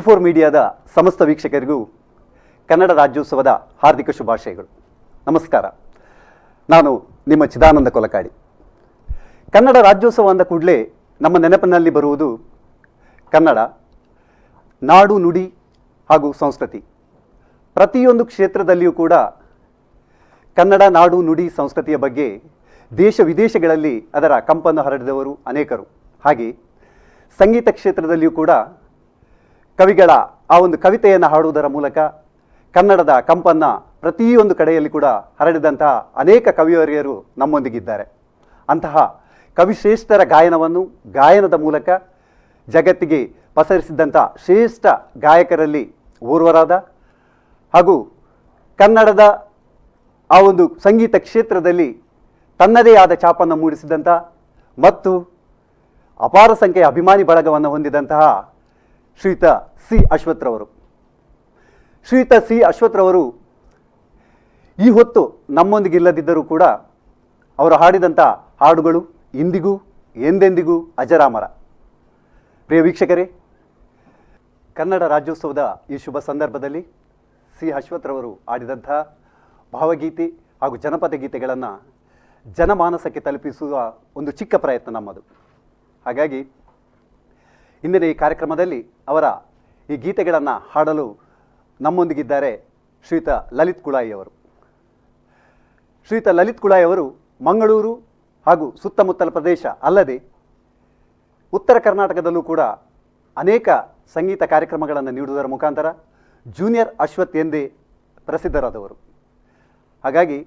ವಿ4 ಮೀಡಿಯಾದ ಸಮಸ್ತ ವೀಕ್ಷಕರಿಗೂ ಕನ್ನಡ ರಾಜ್ಯೋತ್ಸವದ ಹಾರ್ದಿಕ ಶುಭಾಶಯಗಳು. ನಮಸ್ಕಾರ. ನಾನು ನಿಮ್ಮ ಚಿದಾನಂದ ಕೊಲಕಾಡಿ. ಕನ್ನಡ ರಾಜ್ಯೋತ್ಸವ ಅಂದ ಕೂಡಲೇ ನಮ್ಮ ನೆನಪಿನಲ್ಲಿ ಬರುವುದು ಕನ್ನಡ, ನಾಡು, ನುಡಿ ಹಾಗೂ ಸಂಸ್ಕೃತಿ. ಪ್ರತಿಯೊಂದು ಕ್ಷೇತ್ರದಲ್ಲಿಯೂ ಕೂಡ ಕನ್ನಡ, ನಾಡು, ನುಡಿ, ಸಂಸ್ಕೃತಿಯ ಬಗ್ಗೆ ದೇಶ ವಿದೇಶಗಳಲ್ಲಿ ಅದರ ಕಂಪನ್ನು ಹರಡಿದವರು ಅನೇಕರು. ಹಾಗೆ ಸಂಗೀತ ಕ್ಷೇತ್ರದಲ್ಲಿಯೂ ಕೂಡ ಕವಿಗಳ ಆ ಒಂದು ಕವಿತೆಯನ್ನು ಹಾಡುವುದರ ಮೂಲಕ ಕನ್ನಡದ ಕಂಪನ್ನು ಪ್ರತಿಯೊಂದು ಕಡೆಯಲ್ಲಿ ಕೂಡ ಹರಡಿದಂತಹ ಅನೇಕ ಕವಿವರಿಯರು ನಮ್ಮೊಂದಿಗಿದ್ದಾರೆ. ಅಂತಹ ಕವಿಶ್ರೇಷ್ಠರ ಗಾಯನದ ಮೂಲಕ ಜಗತ್ತಿಗೆ ಪಸರಿಸಿದಂಥ ಶ್ರೇಷ್ಠ ಗಾಯಕರಲ್ಲಿ ಓರ್ವರಾದ ಹಾಗೂ ಕನ್ನಡದ ಆ ಒಂದು ಸಂಗೀತ ಕ್ಷೇತ್ರದಲ್ಲಿ ತನ್ನದೇ ಆದ ಛಾಪನ್ನು ಮೂಡಿಸಿದಂಥ ಮತ್ತು ಅಪಾರ ಸಂಖ್ಯೆಯ ಅಭಿಮಾನಿ ಬಳಗವನ್ನು ಹೊಂದಿದಂತಹ ಶ್ರೀಯುತ ಸಿ ಅಶ್ವಥ್ರವರು. ಶ್ರೀಯುತ ಸಿ ಅಶ್ವಥ್ರವರು ಈ ಹೊತ್ತು ನಮ್ಮೊಂದಿಗಿಲ್ಲದಿದ್ದರೂ ಕೂಡ ಅವರು ಹಾಡಿದಂಥ ಹಾಡುಗಳು ಇಂದಿಗೂ ಎಂದೆಂದಿಗೂ ಅಜರಾಮರ. ಪ್ರಿಯ ವೀಕ್ಷಕರೇ, ಕನ್ನಡ ರಾಜ್ಯೋತ್ಸವದ ಈ ಶುಭ ಸಂದರ್ಭದಲ್ಲಿ ಸಿ ಅಶ್ವಥ್ರವರು ಆಡಿದಂಥ ಭಾವಗೀತೆ ಹಾಗೂ ಜನಪದ ಗೀತೆಗಳನ್ನು ಜನಮಾನಸಕ್ಕೆ ತಲುಪಿಸುವ ಒಂದು ಚಿಕ್ಕ ಪ್ರಯತ್ನ ನಮ್ಮದು. ಹಾಗಾಗಿ ಇಂದಿನ ಈ ಕಾರ್ಯಕ್ರಮದಲ್ಲಿ ಅವರ ಈ ಗೀತೆಗಳನ್ನು ಹಾಡಲು ನಮ್ಮೊಂದಿಗಿದ್ದಾರೆ ಶ್ರೀಯುತ ಲಲಿತ್ ಕುಳಾಯಿ ಅವರು. ಶ್ರೀಯುತ ಲಲಿತ್ ಕುಳಾಯಿ ಅವರು ಮಂಗಳೂರು ಹಾಗೂ ಸುತ್ತಮುತ್ತಲ ಪ್ರದೇಶ ಅಲ್ಲದೆ ಉತ್ತರ ಕರ್ನಾಟಕದಲ್ಲೂ ಕೂಡ ಅನೇಕ ಸಂಗೀತ ಕಾರ್ಯಕ್ರಮಗಳನ್ನು ನೀಡುವುದರ ಮುಖಾಂತರ ಜೂನಿಯರ್ ಅಶ್ವಥ್ ಎಂದೇ ಪ್ರಸಿದ್ಧರಾದವರು. ಹಾಗಾಗಿ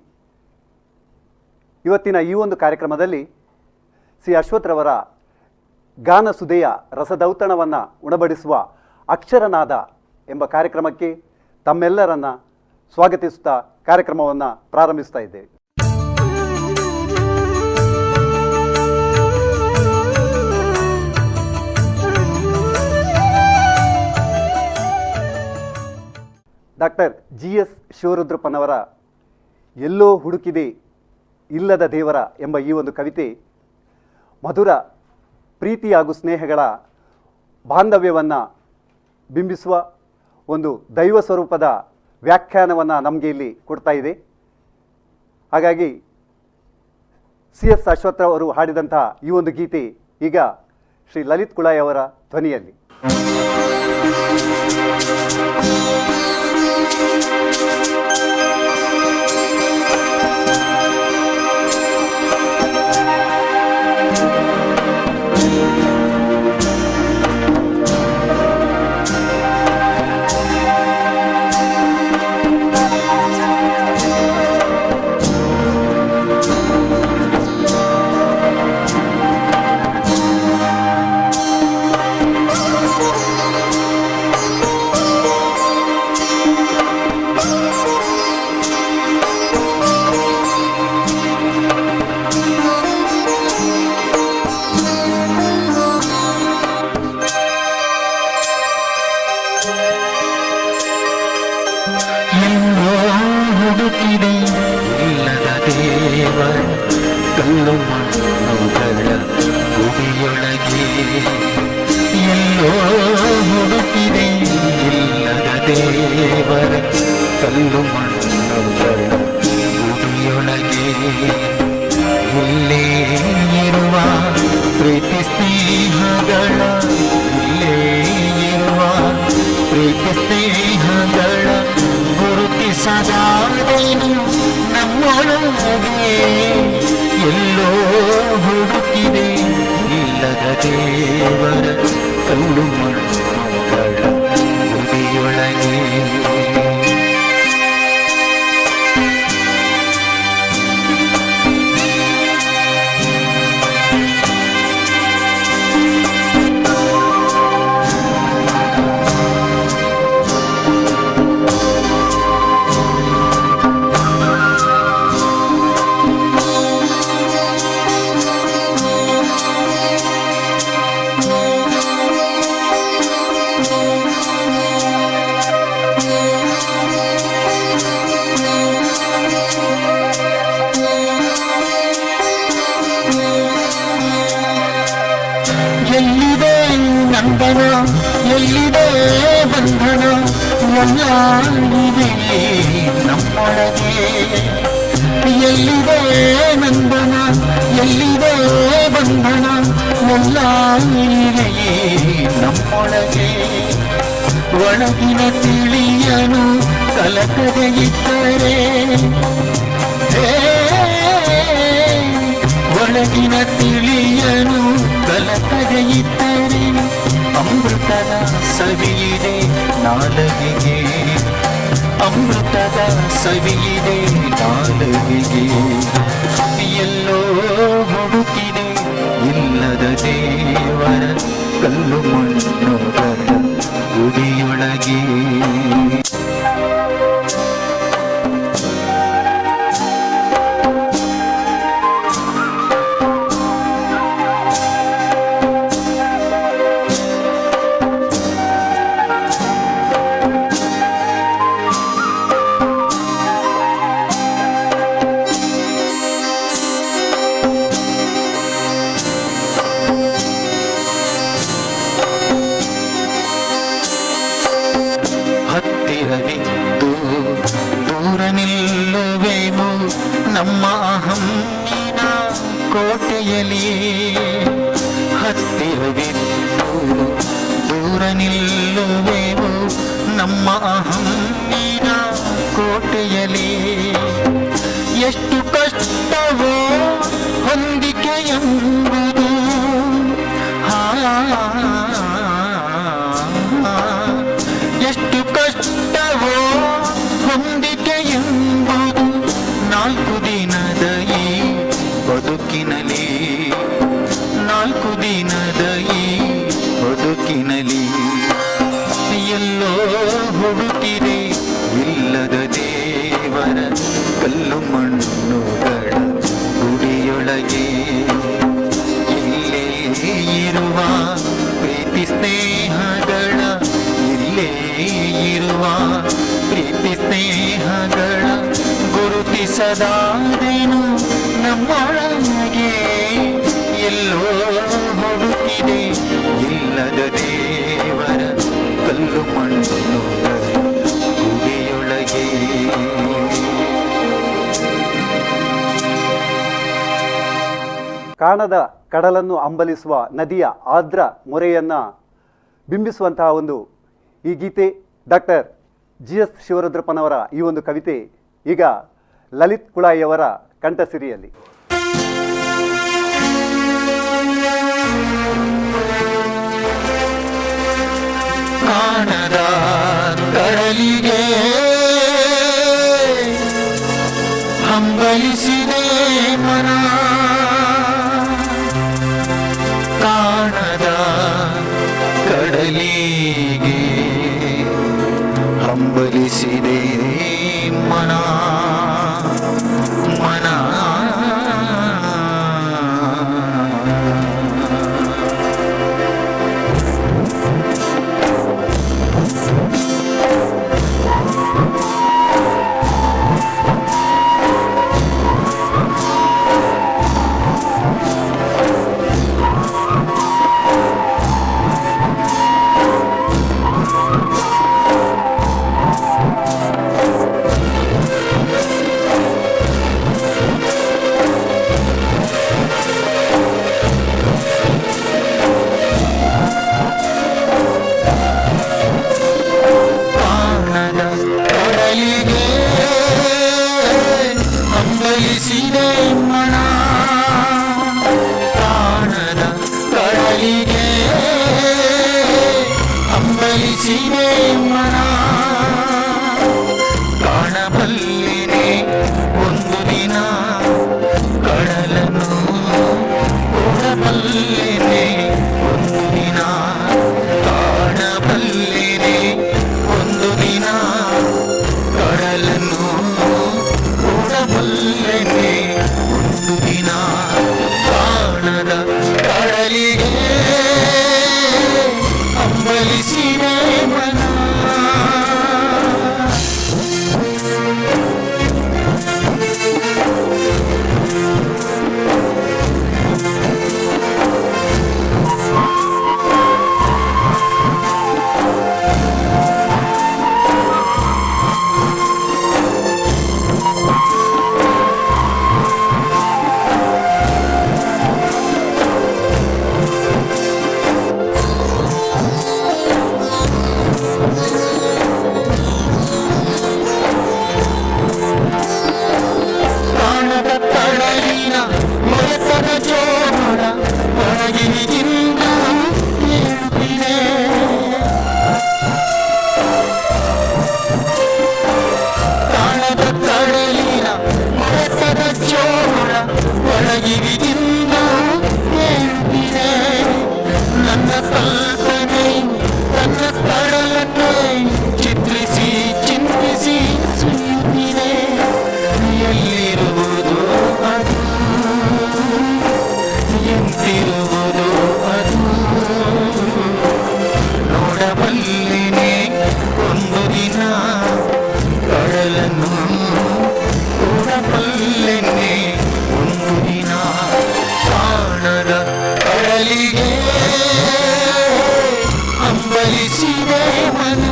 ಇವತ್ತಿನ ಈ ಒಂದು ಕಾರ್ಯಕ್ರಮದಲ್ಲಿ ಸಿ ಅಶ್ವಥ್ರವರ ಗಾನ ಸುಧೆಯ ರಸದೌತಣವನ್ನು ಉಣಬಡಿಸುವ ಅಕ್ಷರನಾದ ಎಂಬ ಕಾರ್ಯಕ್ರಮಕ್ಕೆ ತಮ್ಮೆಲ್ಲರನ್ನ ಸ್ವಾಗತಿಸುತ್ತಾ ಕಾರ್ಯಕ್ರಮವನ್ನು ಪ್ರಾರಂಭಿಸ್ತಾ ಇದ್ದೇವೆ. ಡಾಕ್ಟರ್ GS ಶಿವರುದ್ರಪ್ಪನವರ ಎಲ್ಲೋ ಹುಡುಕಿದೆ ಇಲ್ಲದ ದೇವರ ಎಂಬ ಈ ಒಂದು ಕವಿತೆ ಮಧುರ ಪ್ರೀತಿ ಹಾಗೂ ಸ್ನೇಹಗಳ ಬಾಂಧವ್ಯವನ್ನು ಬಿಂಬಿಸುವ ಒಂದು ದೈವ ಸ್ವರೂಪದ ವ್ಯಾಖ್ಯಾನವನ್ನು ನಮಗೆ ಇಲ್ಲಿ ಕೊಡ್ತಾ ಇದೆ. ಹಾಗಾಗಿ CS ಅಶ್ವಥ್ ಅವರು ಹಾಡಿದಂಥ ಈ ಒಂದು ಗೀತೆ ಈಗ ಶ್ರೀ ಲಲಿತ್ ಕುಳಾಯಿ ಅವರ ಧ್ವನಿಯಲ್ಲಿ. ಎಲ್ಲ ಇದೆ ನಮ್ಮೊಳಗೆ. ಎಲ್ಲಿದೆ ನಂದನ, ಎಲ್ಲಿದೆ ಬಂಧನ, ಎಲ್ಲ ಇದೆ ನಮ್ಮೊಳಗೆ. ಒಳಗಿನ ತಿಳಿಯನು ಕಲಕದೆ ಇದ್ದರೆ, ಒಳಗಿನ ತಿಳಿಯನು ಕಲಕದೆ ಇದ್ದರೆ, ಅಮೃತದ ಸವಿಯಿದೆ ನಾಲಗೆಗೆ, ಅಮೃತದ ಸವಿಯಿದೆ ನಾಲಗೆಗೆ. ಎಲ್ಲೋ ಹುಡುಕಿದೆ ಇಲ್ಲದ ದೇವರ ಕಲ್ಲು ಮಣ್ಣುಗಳ ಗುಡಿಯೊಳಗೆ. ಹತ್ತಿರವಿದ್ದು ದೂರ ನಿಲ್ಲುವೆವು ನಮ್ಮ ಅಹಂನ ಕೋಟೆಯಲಿ. ಹತ್ತಿರವಿದ್ದು ದೂರ ನಿಲ್ಲುವೆವು ನಮ್ಮ ಅಹಂನ ಕೋಟೆಯಲಿ. ಎಷ್ಟು ಕಷ್ಟವೋ ಹೊಂದಿಕೆ ಎಂಬುದು, ಎಷ್ಟು ಕಷ್ಟವೋ ಹೊಂದಿಕೆ ಎಂಬುದು ನಾಲ್ಕು ದಿನದ ಈ ಬದುಕಿನಲಿ, ನಾಲ್ಕು ದಿನದ ಈ ಬದುಕಿನಲಿ. ಎಲ್ಲೋ ಹುಡುಕಿದೆ ಇಲ್ಲದ ದೇವರ ಕಲ್ಲು ಮಣ್ಣುಗಳ ಗುಡಿಯೊಳಗೆ. ಇಲ್ಲೇ ಇರುವ ಪ್ರೀತಿ ಸ್ನೇಹಗಳ, ಇಲ್ಲೇ ಇರುವ ಪ್ರೀತಿ ಸ್ನೇಹಗಳ ಗುರುತಿಸದಾದೇನು ನಮ್ಮೊಳಗೆ. ಎಲ್ಲೋ ಹುಡುಕಿದೆ ಇಲ್ಲದ ದೇವರ ಕಲ್ಲು ಮಣ್ಣುಗಳ ಗುಡಿಯೊಳಗೆ. ಕಾಣದ ಕಡಲನ್ನು ಅಂಬಲಿಸುವ ನದಿಯ ಆರ್ದ್ರ ಮೊರೆಯನ್ನು ಬಿಂಬಿಸುವಂತಹ ಒಂದು ಈ ಗೀತೆ, ಡಾಕ್ಟರ್ GS ಶಿವರುದ್ರಪ್ಪನವರ ಈ ಒಂದು ಕವಿತೆ ಈಗ ಲಲಿತ್ ಕುಳಾಯಿಯವರ ಕಂಠಸಿರಿಯಲ್ಲಿ. ಕಾಣದ ಕಡಲಿಗೆ ಹಂಬಲಿಸಿದೆ ಮನ, ಕಾಣದ ಕಡಲಿಗೆ ಹಂಬಲಿಸಿದೆ ಮನ, ಮನ. ಕಾಣಬಲ್ಲಿನೆ ಒಂದು ದಿನ ಕಡಲನ್ನು, ಕೂಡಬಲ್ಲಿನೆ ಒಂದು ದಿನ, ಕಾಣಬಲ್ಲಿನೆ ಒಂದು ದಿನ ಕಡಲನ್ನು, ಕೂಡಬಲ್ಲಿನೆ ಒಂದು ದಿನ. ಕಾಣದ ಕಡಲಿಗೆ ಅಂಬಲಿಸಿದೆ ಮನ. ನಾನು ಕೊಡಬಲ್ಲೆನೆ ಒಂದು ದಿನ ಕಾಣದ ಕಡಲಿಗೆ ಅಂಬಲಿಸಿದೆ ಮನ.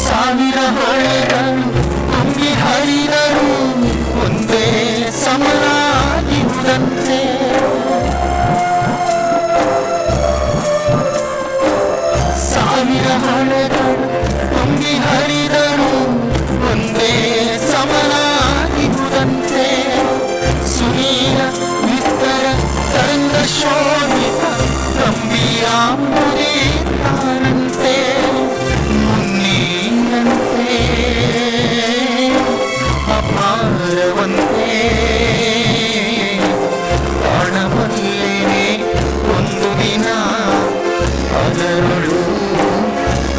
ಸಾವಿರ ಹೊಳೆಗಳು ತುಂಬಿ ಹರಿದರು ಒಂದೇ ಸಮನಾಗಿರುವಂತೆ. ಸಾವಿರ ಹೊಳೆಗಳು ತುಂಬಿ ಹರಿದರು ಒಂದೇ ಸಮನಾಗಿರುವಂತೆ. ಸುನೀಲ ವಿಸ್ತರ ತರಂಗ ಶೋಭಿತ ಗಂಭೀರಾಂಬುದಿ ತಾನಂತೆ ಮುನ್ನೀರಂತೆ ಅಪಾರವಂತೆ ಕಾಣಬಲ್ಲೆನೆ ಒಂದು ದಿನ ಅದರೊಳು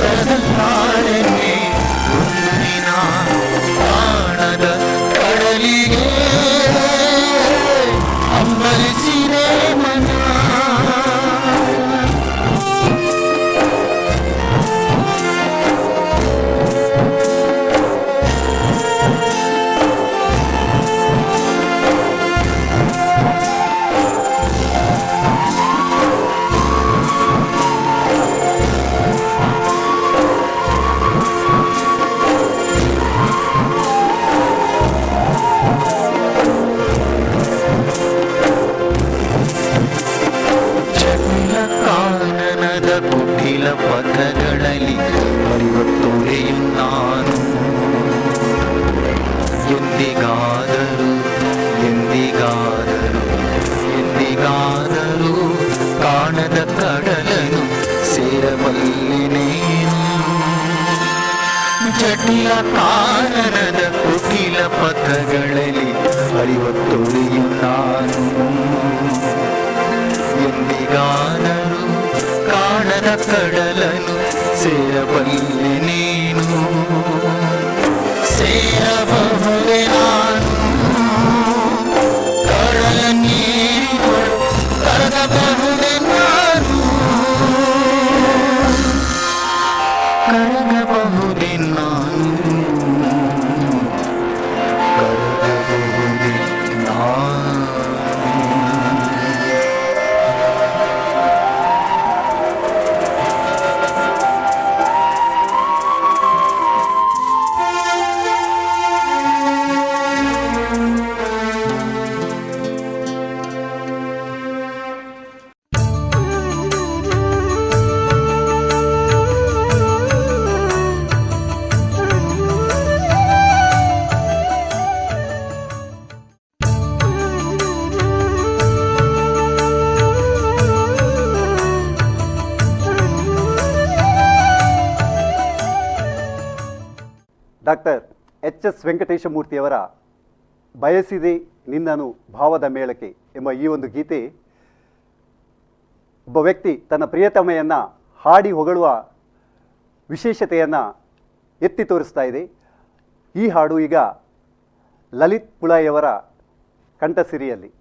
ಕದಲಾಳೆನೆ ಒಂದು ದಿನ ಕಾಣದ ಕಡಲಿಗೆ ಅಂಬಲಿಸಿದೆ ಮನ. ಕಾನನದ ಕುಟಿಲ ಪಥಗಳಲ್ಲಿ ಅರಿವತ್ತೊಡೆಯು ನಾನು ಎಂದಿಗಾದರೂ ಎಂದಿಗಾದರೂ ಎಂದಿಗಾದರೂ ಕಾಣದ ಕಡಲನು ಸೇರಬಲ್ಲೆನೇನು. ಜಟಿಲ ಕಾನನದ ಕುಟಿಲ ಪಥಗಳಲ್ಲಿ ಅರಿವತ್ತೊಡೆಯು ನಾನು ಎಂದಿಗಾದರೂ ಕಾಣದ ಕಡಲನು ಸೇರಬಲ್ಲೆ ನೀನು. ಸೇರಬಹುದೇ ನಾನು ಕಡಲ ನೀರಿಗಳು ಕರಗಬಹುದೇ ನಾನು ಕರಗಬಹುದೇ ನಾನು ಕರಗಬಹುದೇ ನಾನು. ಡಾಕ್ಟರ್ ಎಚ್.ಎಸ್. ವೆಂಕಟೇಶಮೂರ್ತಿಯವರ ಬಯಸಿದೆ ನಿನ್ನನು ಭಾವದ ಮೇಳಕ್ಕೆ ಎಂಬ ಈ ಒಂದು ಗೀತೆ ಒಬ್ಬ ವ್ಯಕ್ತಿ ತನ್ನ ಪ್ರಿಯತಮೆಯನ್ನು ಹಾಡಿ ಹೊಗಳುವ ವಿಶೇಷತೆಯನ್ನು ಎತ್ತಿ ತೋರಿಸ್ತಾ ಇದೆ. ಈ ಹಾಡು ಈಗ ಲಲಿತ್ ಪುಳಾಯವರ ಕಂಠಸಿರಿಯಲ್ಲಿ.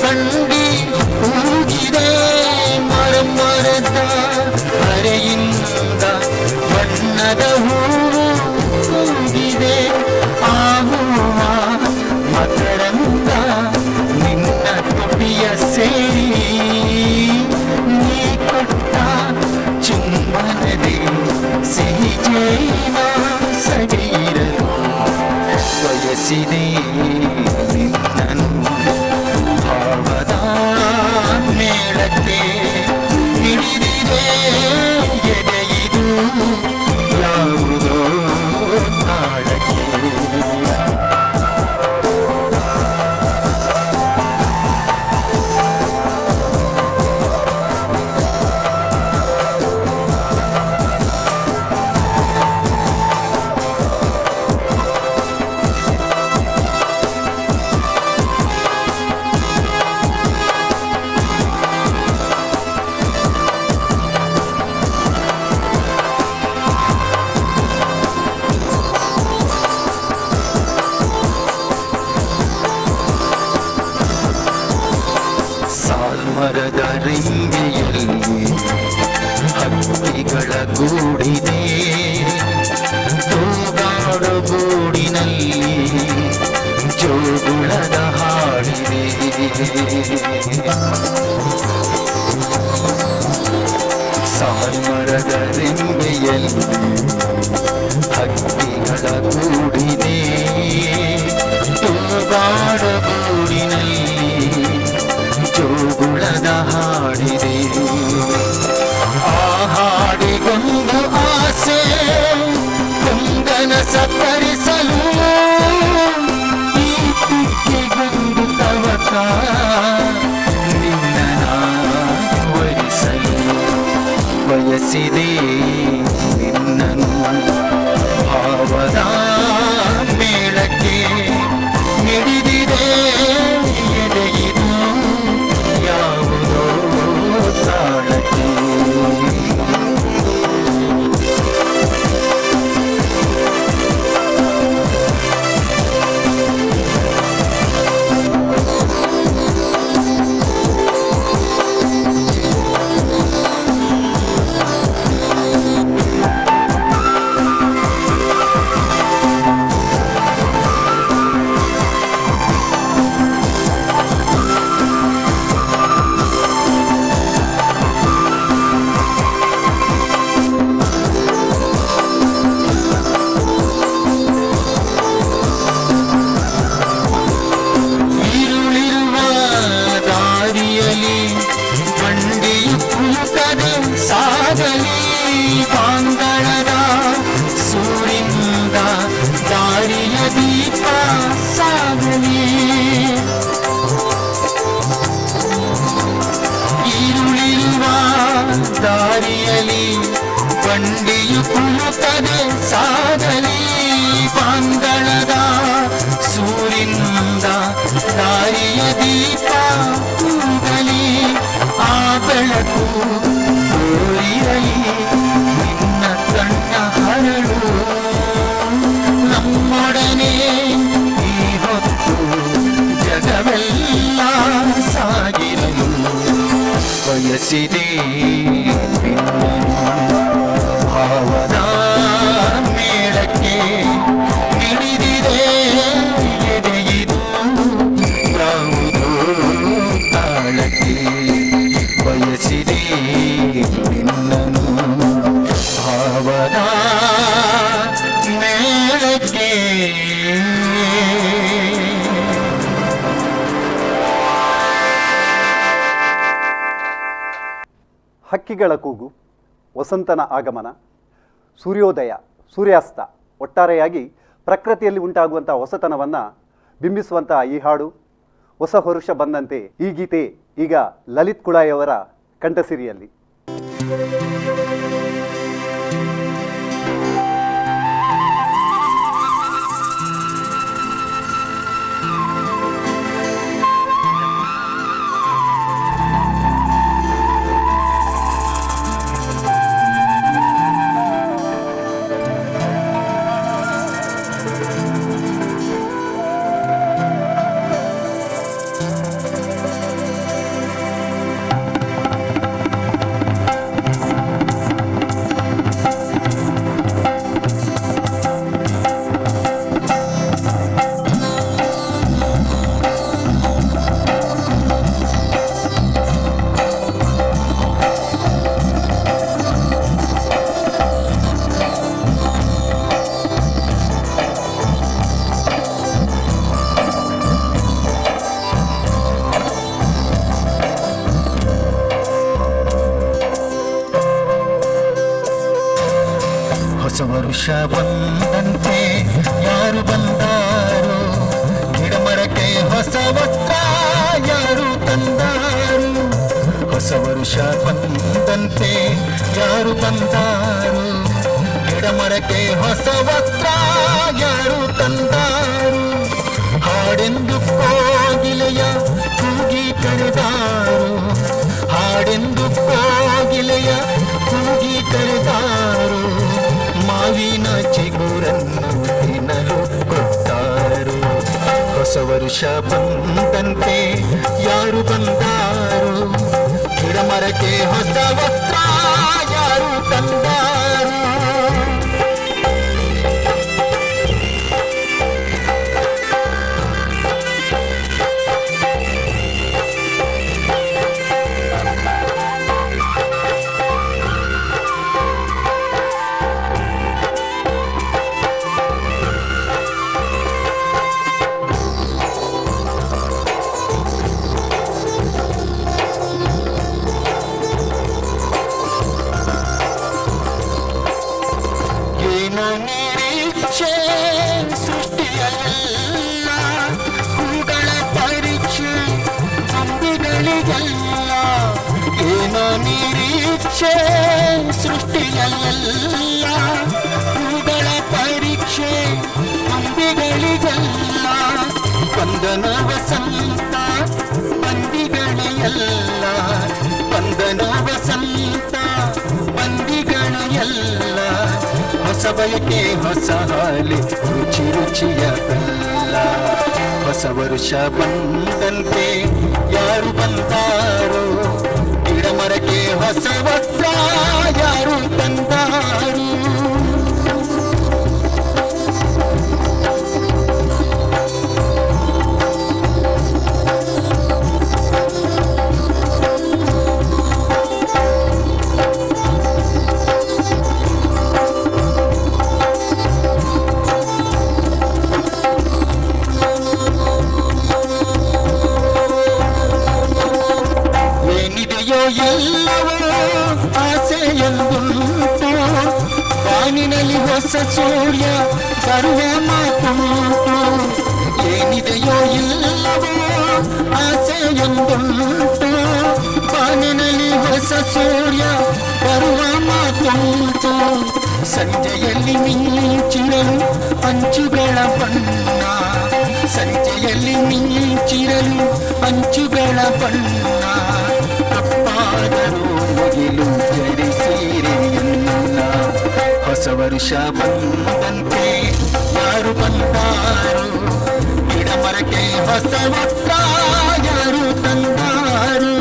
ಬಂಡಿ ಹೂಗಿದೆ ಮರದ ಅರೆಯಿಂದ ಬಣ್ಣದ ಹೂವು ಕೂಗಿದೆ ಆ ಹೂವ ಮಕರಂದ ನಿನ್ನ ತುಟಿಯ ಸೇರಿ ನೀ ಕೊಟ್ಟ ಚುಂಬನದೆ ಸಿಹಿ ಜೇನ ಸವಿರಲು ಬಯಸಿದೆ ನಿನ್ನನು ಭಾವದ ಮೇಳಕ್ಕೆ ಹಿಡಿದಿದೆ ಎದೆಯಿದು ಯಾವುದೋ ತಾಳಕ್ಕೆ ಮರದ ರಿಂಗೆಯಲ್ಲಿ ಹಕ್ಕಿಗಳ ಗೂಡಿದೆ ತೂಗಾಡು ಗೂಡಿನಲ್ಲಿ ಜೋಗುಳದ ಹಾಡಿದೆ ಸಾಲ್ಮರದ ರಿಂಗೆಯಲ್ಲಿ ಹಕ್ಕಿಗಳ ಗೂಡಿದೆ ತೂಗಾಡು ಗೂಡಿನಲ್ಲಿ ಜೋಗುಳದ ಹಾಡಿದೆ ಆ ಹಾಡಿಗೊಂದು ಆಸೆ ಕುಂದನ ಸತ್ತರಿಸಲು ಈ ಪಿಕ್ಕೆಗೊಂದು ತವಕ ನಿನ್ನ ವರಿಸಲು ಬಯಸಿದೆ ನಿನ್ನನು ಭಾವದ ಮೇಳಕ್ಕೆ ಹಿಡಿದಿದೆ ಎದೆಯಿದು ಯಾವುದೋ ತಾಳಕ್ಕೆ ದಾರಿಯಲಿ ಬಂಡಿಯು ಕುಲುಕದೆ ಸಾಗಲಿ ಬಾಂಗಳದ ಸೂರಿನಿಂದ ದಾರಿಯ ದೀಪ ತೂಗಲಿ ಆ ಬೆಳಕು ತೋರಿರಲಿ ನಿನ್ನ ಕಣ್ಣ ಹರಳು ನಮ್ಮೊಡನೆ ಈ ಹೊತ್ತು ಜಗವೆಲ್ಲ ಸಾಗಿರಲು ಬಯಸಿದೆ ಭಾವದ ಮೇಳಕ್ಕೆ ಹಿಡಿದಿದೆ ಎದೆಯಿದು ಯಾವುದೋ ತಾಳಕ್ಕೆ ಬಯಸಿದೆ ನಿನ್ನನು ಭಾವದ ಮೇಳಕ್ಕೆ ಹಕ್ಕಿಗಳ ಕೂಗು, ವಸಂತನ ಆಗಮನ, ಸೂರ್ಯೋದಯ, ಸೂರ್ಯಾಸ್ತ, ಒಟ್ಟಾರೆಯಾಗಿ ಪ್ರಕೃತಿಯಲ್ಲಿ ಉಂಟಾಗುವಂಥ ಹೊಸತನವನ್ನು ಬಿಂಬಿಸುವಂಥ ಈ ಹಾಡು ಹೊಸ ಹರುಷ ಬಂದಂತೆ ಈ ಗೀತೆ ಈಗ ಲಲಿತ್ ಕುಳಾಯವರ ಕಂಠಸಿರಿಯಲ್ಲಿ. ವರುಷ ಬಂದಂತೆ ಯಾರು ಬಂದಾರು, ಗಿಡಮರಕ್ಕೆ ಹೊಸ ವಸ್ತ್ರ ಯಾರು ತಂದಾರು. ಹೊಸ ವರುಷ ಬಂದಂತೆ ಯಾರು ಬಂದಾರು, ಗಿಡಮರಕ್ಕೆ ಹೊಸ ವಸ್ತ್ರ ಯಾರು ತಂದಾರು. ಹಾಡೆಂದು ಕೋಗಿಲೆಯ ಕೂಗಿ ಕರೆದಾರು, ಹಾಡೆಂದು ಕೋಗಿಲೆಯ ಕೂಗಿ ಕರೆದಾರು. ಮಾವಿನ ಚಿಗುರನ್ನು ತಿನ್ನಲು ಕೊಟ್ಟಾರು. ಹೊಸ ವರುಷ ಬಂದಂತೆ ಯಾರು ಬಂದಾರು, ಗಿಡಮರಕ್ಕೆ ಹೊಸ ವಸ್ತ್ರ ಯಾರು ತಂದಾರು. ನಿರೀಕ್ಷೆ ಸೃಷ್ಟಿಯಲ್ಲ, ಹೂಗಳ ಪರೀಕ್ಷೆ ಅಂಬಿಗಳಿಗೆಲ್ಲ. ಏನೋ ನಿರೀಕ್ಷೆ ಸೃಷ್ಟಿಯಲ್ಲ, ಹೂಗಳ ಪರೀಕ್ಷೆ ಅಂಬಿಗಳಿಗೆಲ್ಲ. ಬಂಧನ ವಸಂತ ಬಂದಿಗಳೆಲ್ಲ, ಬಂಧನ ವಸಂತ ಬಂದಿಗಳೆಲ್ಲ. ಹೊಸ ಬಯಕೆ ಹೊಸ ಹಾಲಿ ರುಚಿ ರುಚಿಯ ಬೆಲ್ಲ. ಹೊಸ ವರುಷ ಬಂದಂತೆ ಯಾರು ಬಂದಾರು, ಗಿಡಮರಕ್ಕೆ ಹೊಸ ವಸ್ತ್ರ ಯಾರು ತಂದಾರು. ಎಲ್ಲವೂ ಆಸೆಯೊಂದುಂಟು, ಬಾನಿನಲ್ಲಿ ಹೊಸ ಸೂರ್ಯ ಬರುವ ಮಾತುಂಟು. ಏನಿದೆಯೋ ಎಲ್ಲವೂ ಆಸೆಯೊಂದುಂಟು, ಬಾನಿನಲ್ಲಿ ಹೊಸ ಸೂರ್ಯ ಬರುವ ಮಾತುಂಟು. ಸಂಜೆಯಲ್ಲಿ ಮಿಂಚಿರಲು ಅಂಚುಗಳ ಬಣ್ಣ, ಸಂಜೆಯಲ್ಲಿ ಮಿಂಚಿರಲು ಅಂಚುಗಳ ಬಣ್ಣ. ತಪ್ಪಾದರೂ ಮುಗಿಲು ಜಡಿ ಸೀರೆಯನ್ನ. ಹೊಸ ವರುಷ ಬಂದಂತೆ ಯಾರು ಬಂದಾರು, ಗಿಡಮರಕ್ಕೆ ಹೊಸ ವಸ್ತ್ರ ಯಾರು ತಂದಾರು.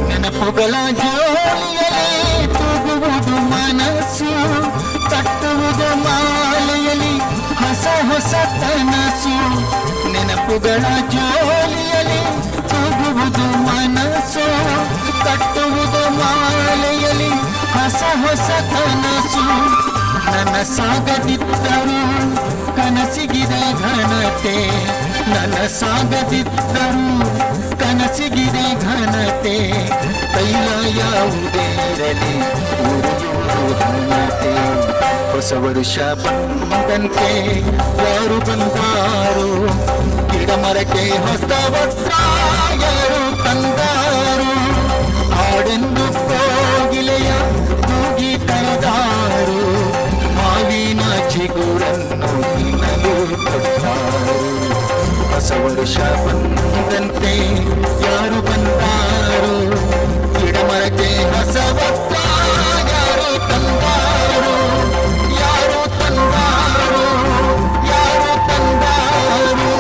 ನೆನಪುಗಳ ಜೋಲಿಯಲ್ಲಿ ತೂಗುವುದು ಮನಸ್ಸು, ಕಟ್ಟುವುದು ಮಾಲೆಯಲ್ಲಿ ಹೊಸ ಹೊಸ ಕನಸು. ನೆನಪುಗಳ ಜೋಲಿಯಲ್ಲಿ ತೂಗುವುದು ಮನಸ್ಸು, ಕಟ್ಟುವುದು ಮಾಲೆಯಲ್ಲಿ ಹೊಸ ಹೊಸ ಕನಸು. ನನಸಾಗದಿದ್ದರೂ ಕನಸಿಗಿದೆ ಘನತೆ, ನನಸಾಗದಿದ್ದರೂ ಕನಸಿಗಿದೆ ಘನತೆ. ತೈಲ ಯಾವುದೇ ಇರಲಿ ಉರಿಯುವುದು ಘನತೆ. ಹೊಸ ವರುಷ ಬಂದಂತೆ ಯಾರು ಬಂದಾರು, ಗಿಡಮರಕ್ಕೆ ಹೊಸ ವಸ್ತ್ರ ಯಾರು ತಂದಾರು. ಹಾಡೆಂದು ಕೋಗಿಲೆಯ ಕೂಗಿ ಕರೆದಾರು, ಮಾವಿನ ಚಿಗುರನ್ನು ತಿನ್ನಲು ಕೊಟ್ಟಾರು. ಹೊಸ ವರುಷ ಬಂದಂತೆ ಯಾರು ಬಂದಾರು, ಗಿಡಮರಕ್ಕೆ ಹೊಸ ವಸ್ತ್ರ ಯಾರು ತಂದಾರು. ಯಾರು ತಂದಾರು, ಯಾರು ತಂದಾರು.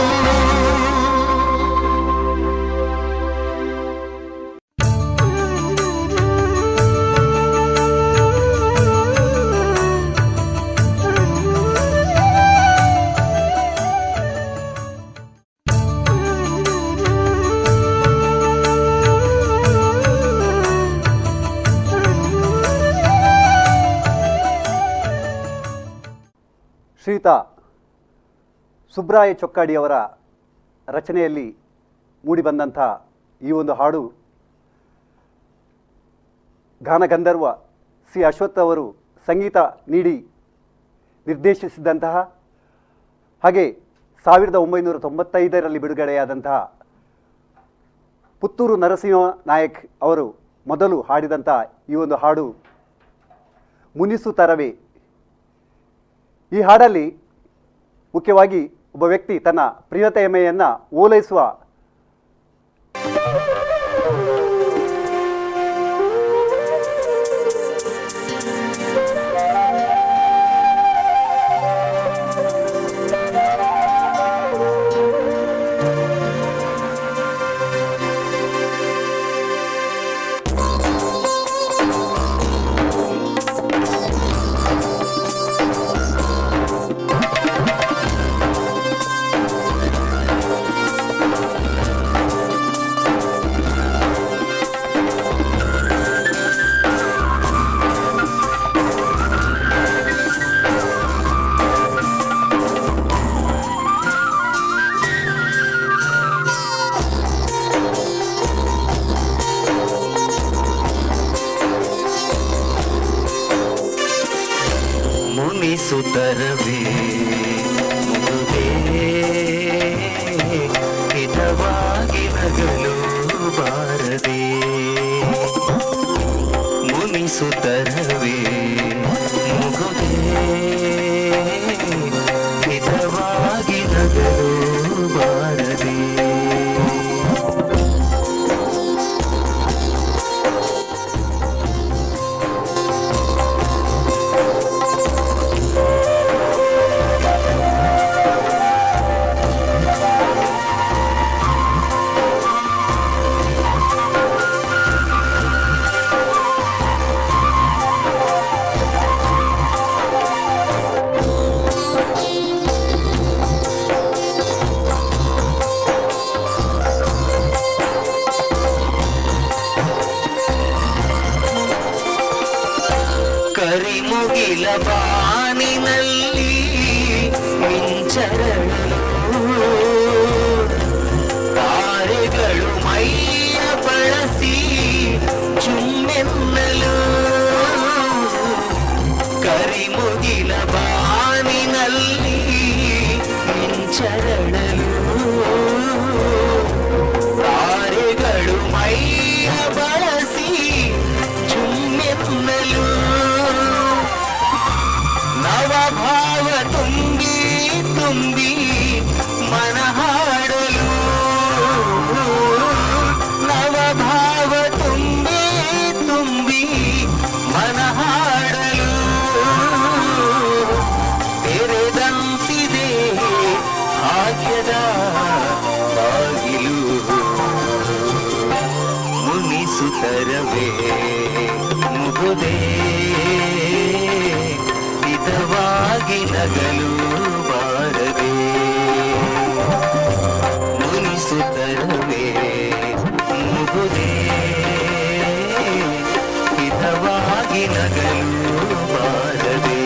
ಶ್ರೀಯುತ ಸುಬ್ರಾಯ ಚೊಕ್ಕಾಡಿಯವರ ರಚನೆಯಲ್ಲಿ ಮೂಡಿಬಂದಂಥ ಈ ಒಂದು ಹಾಡು ಗಾನಗಂಧರ್ವ ಸಿ ಅಶ್ವಥ್ ಅವರು ಸಂಗೀತ ನೀಡಿ ನಿರ್ದೇಶಿಸಿದಂತಹ ಹಾಗೆ 1995ರಲ್ಲಿ ಬಿಡುಗಡೆಯಾದಂತಹ ಪುತ್ತೂರು ನರಸಿಂಹ ನಾಯಕ್ ಅವರು ಮೊದಲು ಹಾಡಿದಂಥ ಈ ಒಂದು ಹಾಡು ಮುನಿಸುತ್ತರವೇ. ಈ ಹಾಡಲ್ಲಿ ಮುಖ್ಯವಾಗಿ ಒಬ್ಬ ವ್ಯಕ್ತಿ ತನ್ನ ಪ್ರಿಯತೆಮೆಯನ್ನು ಓಲೈಸುವ ಮುನಿಸುತ್ತರವೇ ಮುಗುದೇ ಹಿತವಾಗಿ ನಗಲು ಬಾರದೆ. ಮುನಿಸುತ್ತರವೇ ಮುಗುದೇ ಹಿತವಾಗಿ ನಗಲು ಬಾರದೆ. ಕರಿಮುಗಿಲ ಬಾನಿನಲ್ಲಿ ಮಿಂಚರಳು ತಾರೆಗಳು ಮೈಯ ಬಳಸಿ ಚುಮ್ಮೆನ್ನಲು. ಕರಿಮುಗಿಲ ಬಾನಿನಲ್ಲಿ ಮಿಂಚರಳು ತಾರೆಗಳು ಮೈಯ ಬಳಸಿ ಚುಮ್ಮೆನ್ನಲು. ನವಭಾವ ತುಂಬಿ ತುಂಬಿ ಮನ ಹಾಡಲು. ನವಭಾವ ತುಂಬಿ ತುಂಬಿ ಮನ ಹಾಡಲು. ತೆರೆದಂತಿದೆ ಭಾಗ್ಯದ ಬಾಗಿಲು. ಮುನಿಸುತ್ತರವೇ ಮುಗುದೇ ಹಿತವಾಗಿ ನಗಲು ಬಾರದೆ. ಮುನಿಸುತ್ತರವೇ ಮುಗುದೇ ಹಿತವಾಗಿ ನಗಲು ಬಾರದೆ.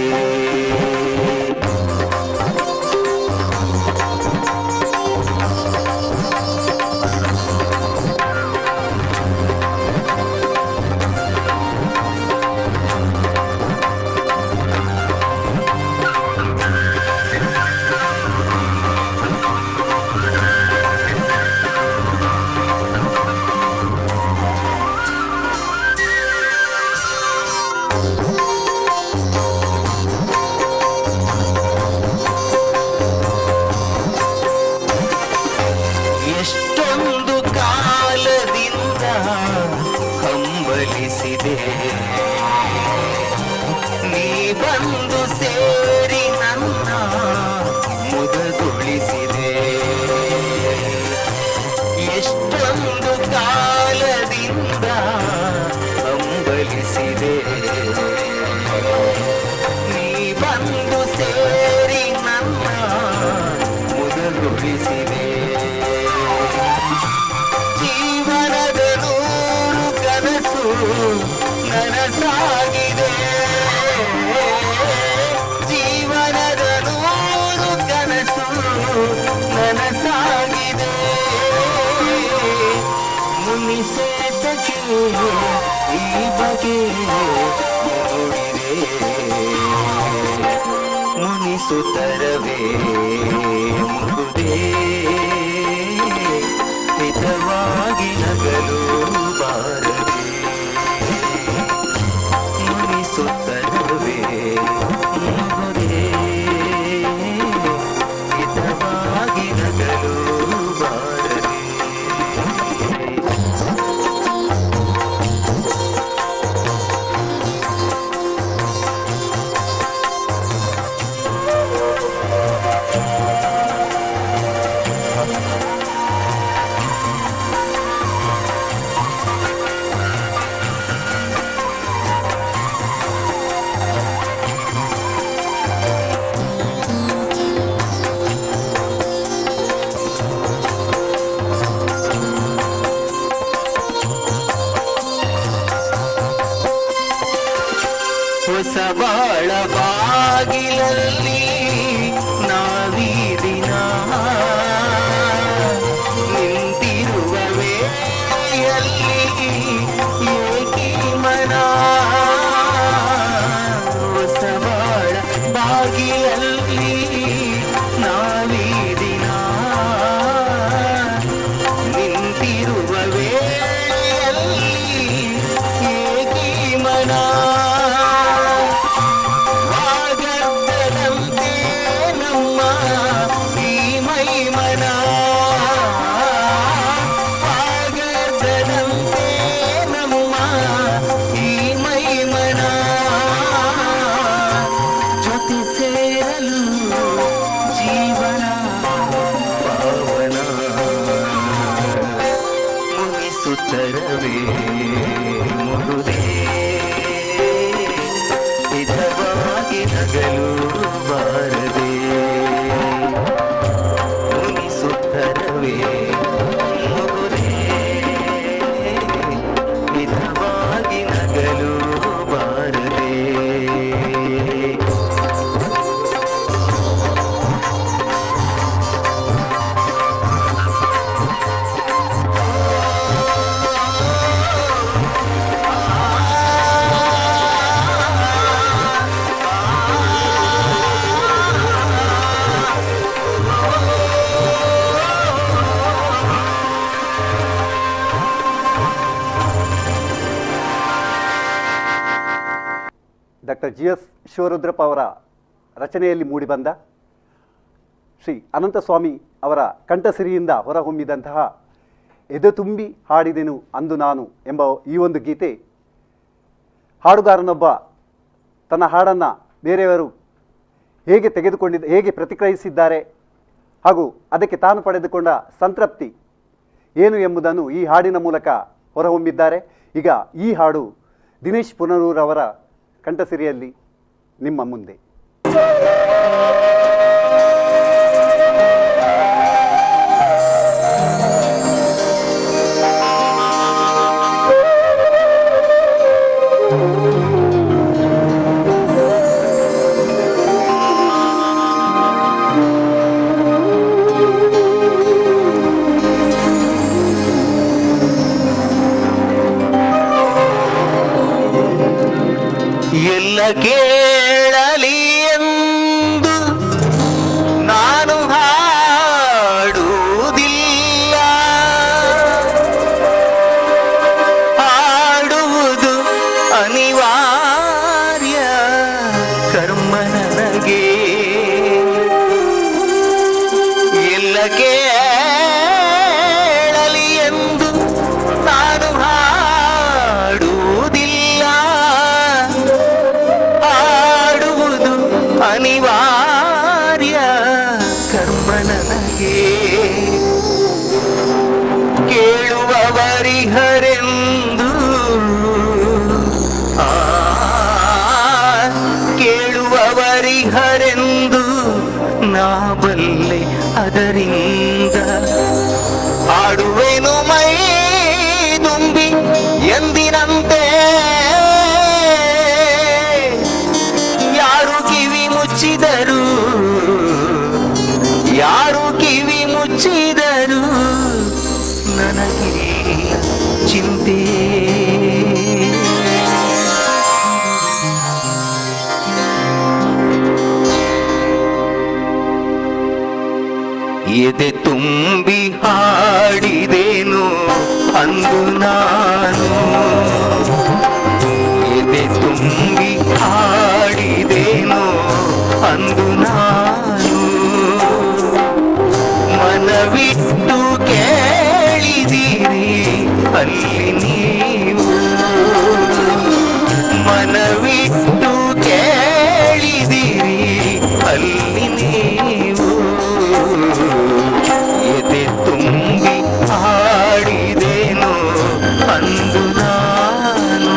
ನನಸಾಗಿದೆ ಮುನಿಸೇತಕ್ಕೆ ಈ ಬಗೆ ಮೂಡಿದೆ ಮುನಿಸುತ್ತರವೇ ಮುಗುದೇ ಹಿತವಾಗಿ ನಗಲು ಬಾರದೆ ಮುನಿಸುತ್ತರವೇ ಮುಗುದೇ ಹಿತವಾಗಿ ನಗಲು ಬಾರದೆ ಹೊಸ ಬಾಳ ಬಾಗಿಲಲ್ಲಿ ನಾವೀ ದಿನ ನಿಂತಿರುವ ವೇಳೆಯಲ್ಲಿ ಏಕಿ ಮನ ಹೊಸ ಬಾಳ ಬಾಗಿಲಲ್ಲಿ ನಾವೀ ದಿನ ನಿಂತಿರುವ ವೇಳೆಯಲ್ಲಿ ಏಕಿ ಮನ ವಾಗರ್ಧದಂತೆ ನಮ್ಮ ಈ ಮೈಮನ ವಾಗರ್ಧದಂತೆ ನಮ್ಮ ಈ ಮೈಮನ ಜೊತೆ ಸೇರಲು ಜೀವನ ಪಾವನ ಮುನಿಸುತ್ತರವೇ ಮುಗುದೇ ಹಿತವಾಗಿ ನಗಲು ಬಾರದೆ ಮುನಿಸುತ್ತರವೇ ಮುಗುದೇ ಹಿತವಾಗಿ ನಗಲು ಬಾರದೆ ಡಾಕ್ಟರ್ GS ಶಿವರುದ್ರಪ್ಪ ಅವರ ರಚನೆಯಲ್ಲಿ ಮೂಡಿಬಂದ ಶ್ರೀ ಅನಂತಸ್ವಾಮಿ ಅವರ ಕಂಠಸಿರಿಯಿಂದ ಹೊರಹೊಮ್ಮಿದಂತಹ ಎದೆ ತುಂಬಿ ಹಾಡಿದೆನು ಅಂದು ನಾನು ಎಂಬ ಈ ಒಂದು ಗೀತೆ ಹಾಡುಗಾರನೊಬ್ಬ ತನ್ನ ಹಾಡನ್ನು ಬೇರೆಯವರು ಹೇಗೆ ಪ್ರತಿಕ್ರಿಯಿಸಿದ್ದಾರೆ ಹಾಗೂ ಅದಕ್ಕೆ ತಾನು ಪಡೆದುಕೊಂಡ ಸಂತೃಪ್ತಿ ಏನು ಎಂಬುದನ್ನು ಈ ಹಾಡಿನ ಮೂಲಕ ಹೊರಹೊಮ್ಮಿದ್ದಾರೆ. ಈಗ ಈ ಹಾಡು ದಿನೇಶ್ ಪುನರೂರವರ ಕಂಠಸಿರಿಯಲ್ಲಿ ನಿಮ್ಮ ಮುಂದೆ. ಎಲ್ಲ ಕೇಳಲಿ ಎಂದು ನಾನು ಹಾಡುವುದಿಲ್ಲ, ಹಾಡುವುದು ಅನಿವಾರ್ಯ ಕರ್ಮ ನನಗೆ. ಎಲ್ಲ ಕೇಳಲಿ ಎಂದು ನಾನು ಹಾಡುವುದಿಲ್ಲ, ಹಾಡುವುದು ಅನಿವಾರ್ಯ ಕರ್ಮ ನನಗೆ. ಕೇಳುವವರಿಹರೆಂದು ಕೇಳುವವರಿಹರೆಂದು ನಾ ಬಲ್ಲೆ, ಅದರಿಂದ ಹಾಡುವೆನು ಮೈ ತುಂಬಿ ಎಂದಿನಂತೆ. ಯಾರು ಕಿವಿ ಮುಚ್ಚಿದರು, ಯಾರು ಎದೆ ತುಂಬಿ ಹಾಡಿದೆನು ಅಂದು ನಾನು, ಎದೆ ತುಂಬಿ ಹಾಡಿದೆನು ಅಂದು ನಾನು. ಮನವಿಟ್ಟು ಕೇಳಿದಿರಿ ಅಲ್ಲಿ ನೀವು, ಮನವಿಟ್ಟು ಕೇಳಿದಿರಿ ಅಲ್ಲಿ ನೀವು. ಎದೆ ತುಂಬಿ ಹಾಡಿದೆನು ಅಂದು ನಾನು.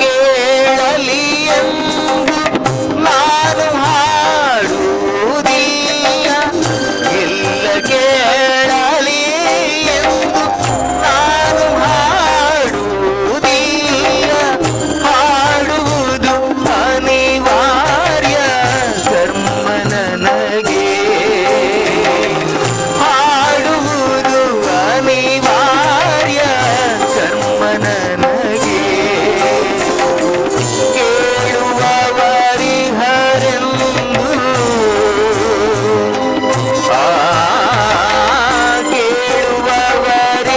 ಕೇಳಲಿ ಎಂದು ನಾನು ಹಾಡುವುದೀಯ, ಎಲ್ಲ ಕೇಳಲಿ ಎಂದು ನಾನು ಹಾಡುವುದೀಯ. ಹಾಡುವುದು ಅನಿವಾರ್ಯ ಕರ್ಮ ನನಗೆ, ಹಾಡುವುದು ಅನಿವಾರ್ಯ ಕರ್ಮ ನನಗೆ. ಕೇಳುವವರಿಹರೆಂದು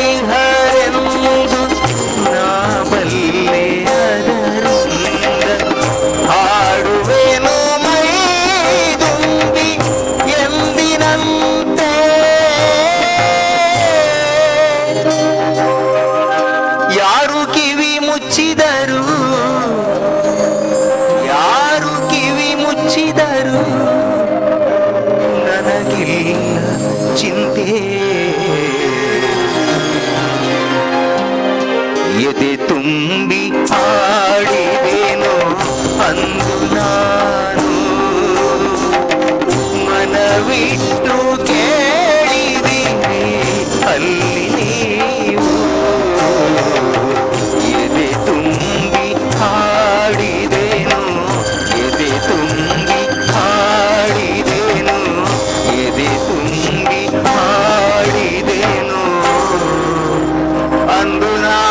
ಕೇಳುವವರಿಹರೆಂದು ನಾ ಬಲ್ಲೆ ಅದರಿಂದ. ಹಾಡುವೆನು ಮೈದುಂಬಿ ಎಂದಿನಂತೆ, ಯಾರು ಕಿವಿ ಮುಚ್ಚಿದರು, ಯಾರು ಕಿವಿ ಮುಚ್ಚಿದರು ನನಗಿಲ್ಲ ಚಿಂತೆ. ಎದೆ ತುಂಬಿ ಹಾಡಿದೆನು ಅಂದು ನಾನು, ಮನವಿಟ್ಟು ಕೇಳಿದಿರಿ ಅಲ್ಲಿ ನೀವು. ಎದೆ ತುಂಬಿ ಹಾಡಿದೆನು, ಎದೆ ತುಂಬಿ ಹಾಡಿದೆನು, ಎದೆ ತುಂಬಿ ಹಾಡಿದೆನು ಅಂದು ನಾನು.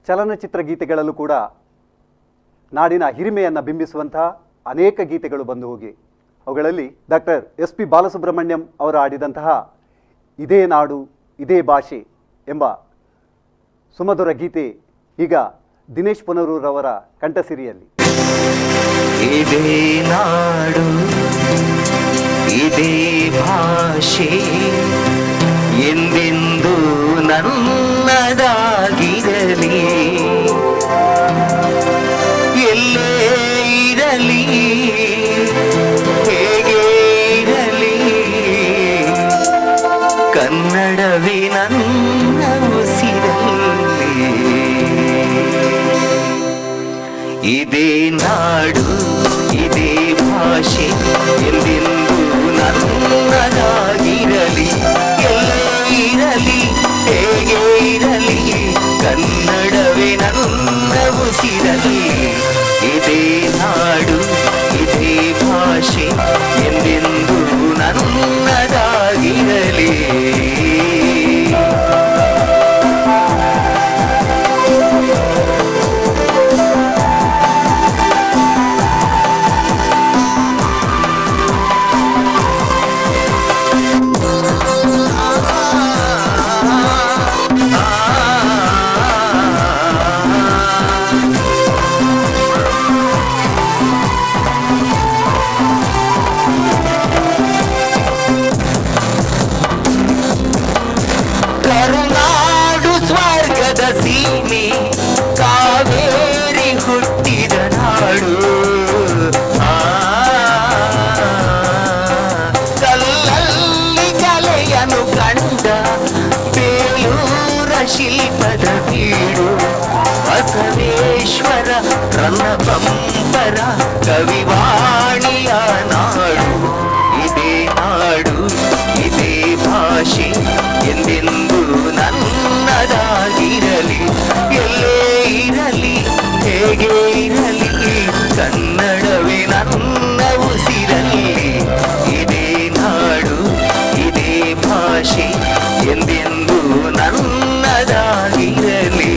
ಚಲನಚಿತ್ರ ಗೀತೆಗಳಲ್ಲೂ ಕೂಡ ನಾಡಿನ ಹಿರಿಮೆಯನ್ನು ಬಿಂಬಿಸುವಂತಹ ಅನೇಕ ಗೀತೆಗಳು ಬಂದು ಹೋಗಿ ಅವುಗಳಲ್ಲಿ ಡಾಕ್ಟರ್ SP ಬಾಲಸುಬ್ರಹ್ಮಣ್ಯಂ ಅವರು ಆಡಿದಂತಹ ಇದೇ ನಾಡು ಇದೇ ಭಾಷೆ ಎಂಬ ಸುಮಧುರ ಗೀತೆ ಈಗ ದಿನೇಶ್ ಪುನರೂರವರ ಕಂಠಸಿರಿಯಲ್ಲಿ. ಇದೇ ನಾಡು ಇದೇ ಭಾಷೆ ಎಂದೆಂದು ನನ್ನದಾಗಿರಲಿ, ಎಲ್ಲೇ ಇರಲಿ ಹೇಗೆ ಇರಲಿ, ಕನ್ನಡವೇ ನನ್ನ ಉಸಿರಲ್ಲಿ. ಇದೇ ನಾಡು ಇದೇ ಭಾಷೆ ಎಂದೆಂದು ನನ್ನದಾಗಿರಲಿ, ಎಲ್ಲೇ ಇರಲಿ ಹೇಗೆ ಇರಲಿ, ಕನ್ನಡವೇ ನನ್ನ ಉಸಿರಲ್ಲಿ. ಇದೇ ನಾಡು ಇದೇ ಭಾಷೆ ಎಂದೆಂದು ನನ್ನದಾಗಿರಲಿ. ಕರುನಾಡು ಸ್ವರ್ಗದ ಸೀಮೆ, ಕಾವೇರಿ ಹುಟ್ಟಿದ ನಾಡು, ಕಲ್ಲಲ್ಲಿ ಕಲೆಯನ್ನು ಕಂಡ ಬೇಲೂರ ಶಿಲ್ಪದ ಬೀಡು, ಬಸವೇಶ್ವರ ರಣಪಂಪರ ಕವಿವಾಣಿಯ ನಾಡು. ಇದೇ ನಾಡು ಇದೇ ಭಾಷೆ ಎಂದೆಂದು ನನ್ನದಾಗಿರಲಿ, ಎಲ್ಲೇ ಇರಲಿ ಹೇಗೆ ಇರಲಿ, ಕನ್ನಡವೇ ನನ್ನ ಉಸಿರಲ್ಲಿ. ಇದೇ ನಾಡು ಇದೇ ಭಾಷೆ ಎಂದೆಂದು ನನ್ನದಾಗಿರಲಿ.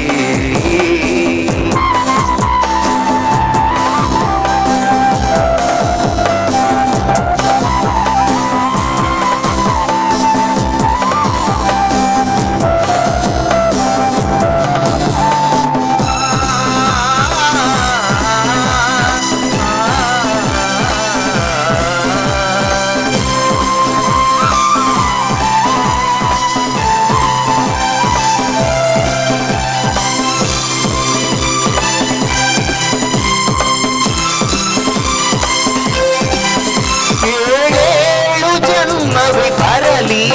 ಏಳೇಳು ಜನ್ಮವೇ ಬರಲಿ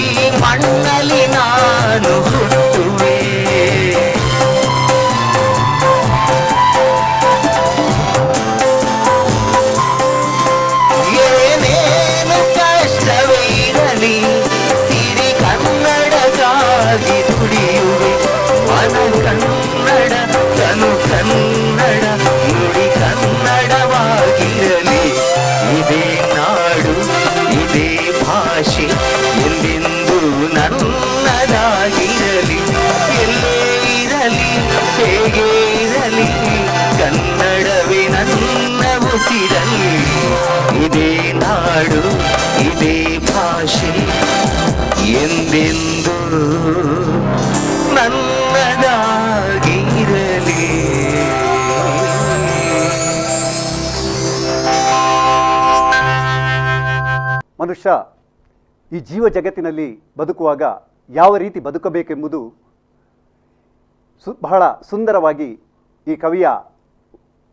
ಈ ಮಣ್ಣಲ್ಲಿ ನಾನು ಹುಟ್ಟುವೆ, ಏನೇನು ಕಷ್ಟವೇ ಇರಲಿ ಸಿರಿ ಕನ್ನಡಕ್ಕಾಗಿ ದುಡಿಯುವೆ. ಮನ ಕನ್ನಡ ತನು ಕನ್ನಡ ನುಡಿ ಕನ್ನಡವಾಗಿರಲಿ. ಇದೇ ನಾಡು ಇದೇ ಭಾಷೆ ಎಂದೆಂದು ನನ್ನದಾಗಿರಲಿ, ಎಲ್ಲೇ ಇರಲಿ ಹೇಗೆ ಇರಲಿ, ಕನ್ನಡವೇ ನನ್ನ ಉಸಿರಲ್ಲಿ. ಇದೇ ನಾಡು ಇದೇ ಭಾಷೆ ಎಂದೆಂದು ನನ್ನದಾಗಿರಲಿ. ಮನುಷ್ಯ ಈ ಜೀವ ಜಗತ್ತಿನಲ್ಲಿ ಬದುಕುವಾಗ ಯಾವ ರೀತಿ ಬದುಕಬೇಕೆಂಬುದು ಬಹಳ ಸುಂದರವಾಗಿ ಈ ಕವಿಯ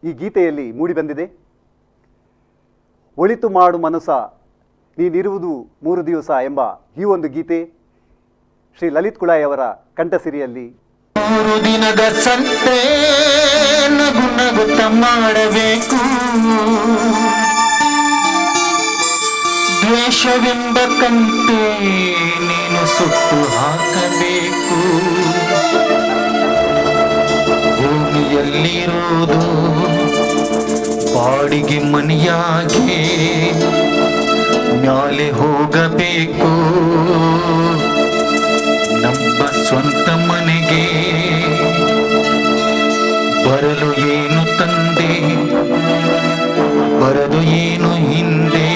ಈ ಗೀತೆಯಲ್ಲಿ ಮೂಡಿಬಂದಿದೆ. ಒಳಿತು ಮಾಡು ಮನಸ ನೀನಿರುವುದು 3 ದಿವಸ ಎಂಬ ಈ ಒಂದು ಗೀತೆ ಶ್ರೀ ಲಲಿತ್ ಕುಳಾಯಿ ಅವರ ಕಂಠಸಿರಿಯಲ್ಲಿ. 3 ದಿನದ ಸಂತೆ ನಗು ನಗುತ್ತ ಮಾಡಬೇಕು, ದ್ವೇಷವೆಂಬ ಕಂತೆ ನೀನು ಸುಟ್ಟು ಹಾಕಬೇಕು. ಭೂಮಿಯಲ್ಲಿರೋದು ಬಾಡಿಗೆ ಮನೆಯಾಗಿ ಮ್ಯಾಲೆ ಹೋಗಬೇಕು, ನಮ್ಮ ಸ್ವಂತ ಮನೆಗೆ ಬರದು ಏನು ಹಿಂದೆ.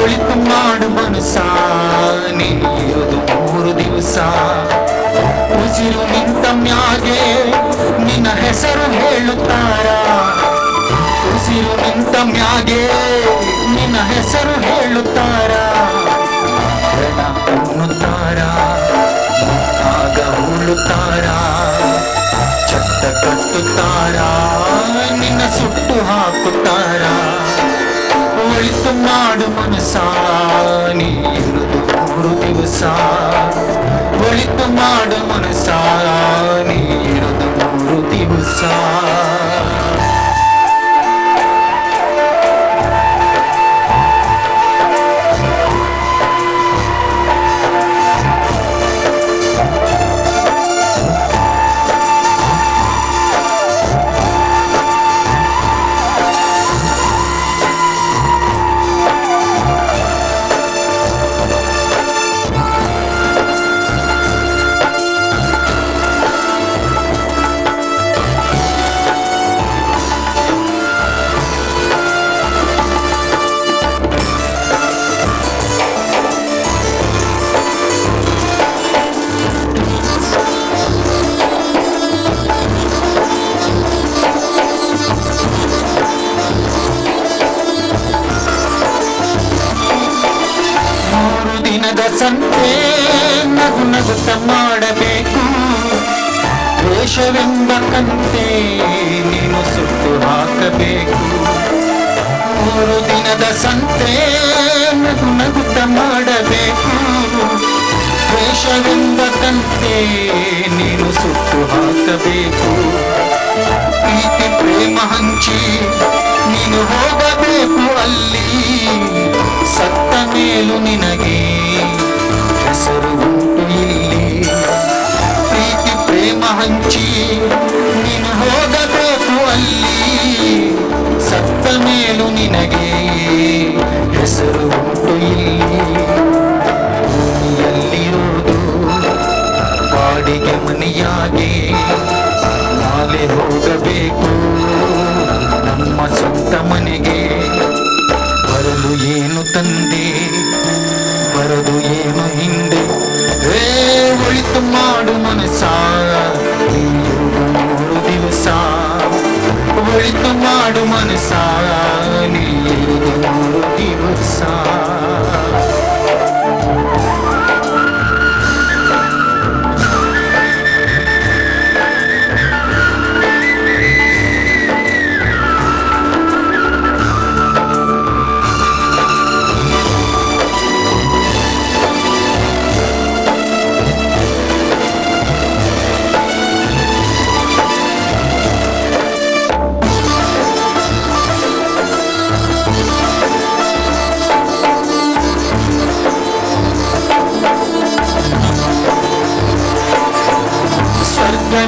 ಒಳಿತು ಮಾಡು ಮನಸ ನೀರುದು 3 ದಿವಸ. ಉಸಿರು ನಿಂತ ಮ್ಯಾಗೆ ನಿನ್ನ ಹೆಸರು ಹೇಳುತ್ತಾರ. ಉಸಿರು ನಿಂತ ಮ್ಯಾಗೆ ನಿನ್ನ ಹೆಸರು ಹೇಳುತ್ತಾರ. ಹೆಣ ಉಣ್ಣುತ್ತಾರ, ಆಗ ಉಳುತ್ತಾರ, ಚಟ್ಟ ಕಟ್ಟುತ್ತಾರ, ನಿನ್ನ ಸುಟ್ಟು ಹಾಕುತ್ತಾರ. ಒಳಿತು ಮಾಡು ಮನಸ ನೀರುದು 3 ದಿವಸ. ಒಳಿತು ಮಾಡು ಮನಸ ನೀರುದು 3 ದಿವಸ. ದಿನದ ಸಂತೆ ನಗು ನಗುತ್ತ ಮಾಡಬೇಕು. ದ್ವೇಷವೆಂಬ ಕಂತೆ ನೀನು ಸುಟ್ಟು ಹಾಕಬೇಕು. 3 ದಿನದ ಸಂತೆ ನಗು ನಗುತ್ತ ಮಾಡಬೇಕು. ದ್ವೇಷವೆಂಬ ಕಂತೆ ನೀನು ಸುಟ್ಟು ಹಾಕಬೇಕು. ಪ್ರೀತಿ ಪ್ರೇಮ ಹಂಚಿ ನೀನು ಹೋಗಬೇಕು ಅಲ್ಲಿ. ಸತ್ತ ಮೇಲೂ ನಿನಗೆ ಹೆಸರು ಉಂಟು ಇಲ್ಲಿ. ಪ್ರೀತಿ ಪ್ರೇಮ ಹಂಚಿ ನೀನು ಹೋಗಬೇಕು ಅಲ್ಲಿ. ಸತ್ತ ಮೇಲೂ ನಿನಗೆ ಹೆಸರು ಉಂಟು ಇಲ್ಲಿ. ಭೂಮಿಯಲ್ಲಿರುವುದು ಬಾಡಿಗೆ ಮನೆಯಾಗಿ ನಾಳೆ ಹೋಗಬೇಕು ನಮ್ಮ ಸ್ವಂತ ಮನೆಗೆ. ಬರಲು ಏನು ತಂದೆ, ಬರದು ಏನು ಹಿಂದೆ. ಒಳಿತು ಮಾಡು ಮನಸ ನೀರುದು 3 ದಿವಸ. ಒಳಿತು ಮಾಡು ಮನಸ ನೀರುದು 3 ದಿವಸ.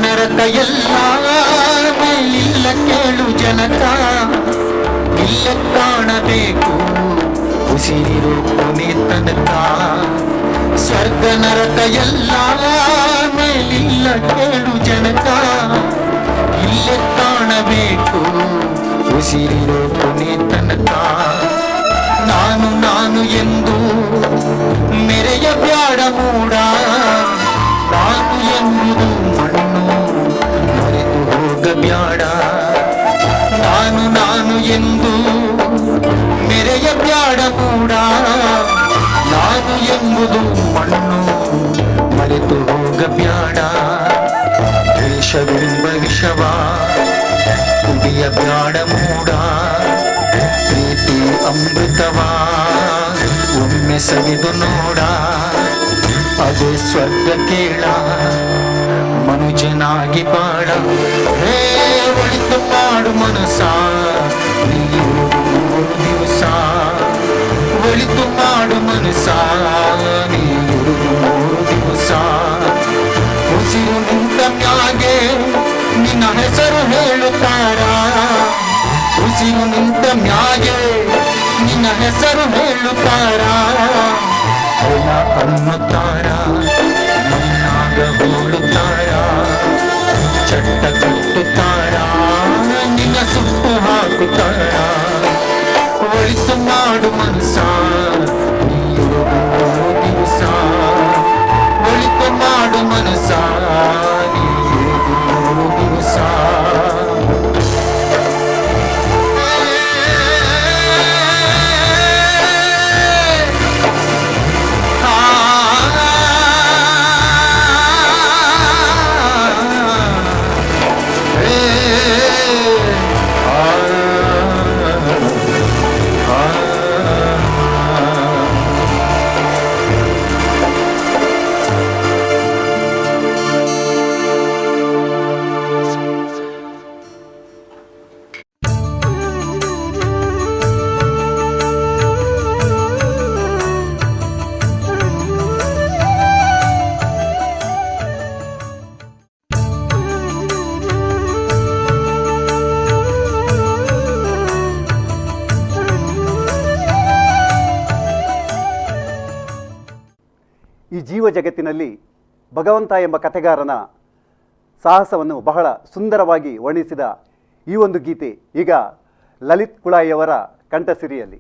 ನರಕ ಎಲ್ಲ ಮೇಲಿಲ್ಲ ಕೇಳು ಜನಕ. ಇಲ್ಲ ಕಾಣಬೇಕು ಉಸಿರಿರೋ ಕೊನೆ ತನಕ. ಸ್ವರ್ಗ ನರಕ ಎಲ್ಲ ಮೇಲಿಲ್ಲ ಕೇಳು ಜನಕ. ಇಲ್ಲ ಕಾಣಬೇಕು ಉಸಿರಿರೋ ಕೊನೆ ತನಕ. ನಾನು ನಾನು ಎಂದು ಮೆರೆಯ ಬ್ಯಾಡ ಮೂಡ. ನಾನು ಎಂಬುದು ಮಣ್ಣು ಮರೆತು ಹೋಗಬ್ಯಾಡ. ನಾನು ನಾನು ಎಂದು ಮೆರೆಯ ಬ್ಯಾಡ ಮೂಡ. ನಾನು ಎಂಬುದು ಮಣ್ಣು ಮರೆತು ಹೋಗಬ್ಯಾಡ. ದ್ವೇಷವೆಂಬ ವಿಷವ ಕುಡಿಯ ಬ್ಯಾಡ ಮೂಡ. ಪ್ರೀತಿ ಅಮೃತವಾ ಒಮ್ಮೆ ಸವಿದು ನೋಡ, ಅದೇ ಸ್ವರ್ಗ ಕೇಳ, ಮನುಜನಾಗಿ ಬಾಳ. ಹೇ ಒಳಿತು ಮಾಡು ಮನಸ, ನೀರು 3 ದಿವಸ. ಒಳಿತು ಮಾಡು ಮನಸ, ನೀರು 3 ದಿವಸ. ಉಸಿರು ನಿಂತ ಮ್ಯಾಗೆ ನಿನ್ನ ಹೆಸರು ಹೇಳುತ್ತಾರ, ಉಸಿರು ನಿಂತ ಮ್ಯಾಗೆ ನಿನ್ನ ಹೆಸರು ಹೇಳುತ್ತಾರ. ಹೆಣ ಅನ್ನುತ್ತಾರ, ಮಣ್ಣಾಗ ಹೂಳುತ್ತಾರ, ಚಟ್ಟ ಕಟ್ಟುತ್ತಾರ, ನಿನ್ನ ಸುಟ್ಟು ಹಾಕುತ್ತಾರ. ಒಳಿತು ಮಾಡು ಮನಸ, ನೀರು 3 ದಿವಸ. ಒಳಿತು ಮಾಡು ಮನಸ, ನೀರು 3 ದಿವಸ. ಈ ಜೀವ ಜಗತ್ತಿನಲ್ಲಿ ಭಗವಂತ ಎಂಬ ಕಥೆಗಾರನ ಸಾಹಸವನ್ನು ಬಹಳ ಸುಂದರವಾಗಿ ವರ್ಣಿಸಿದ ಈ ಒಂದು ಗೀತೆ ಈಗ ಲಲಿತ್ ಕುಳಾಯಿಯವರ ಕಂಠಸಿರಿಯಲ್ಲಿ.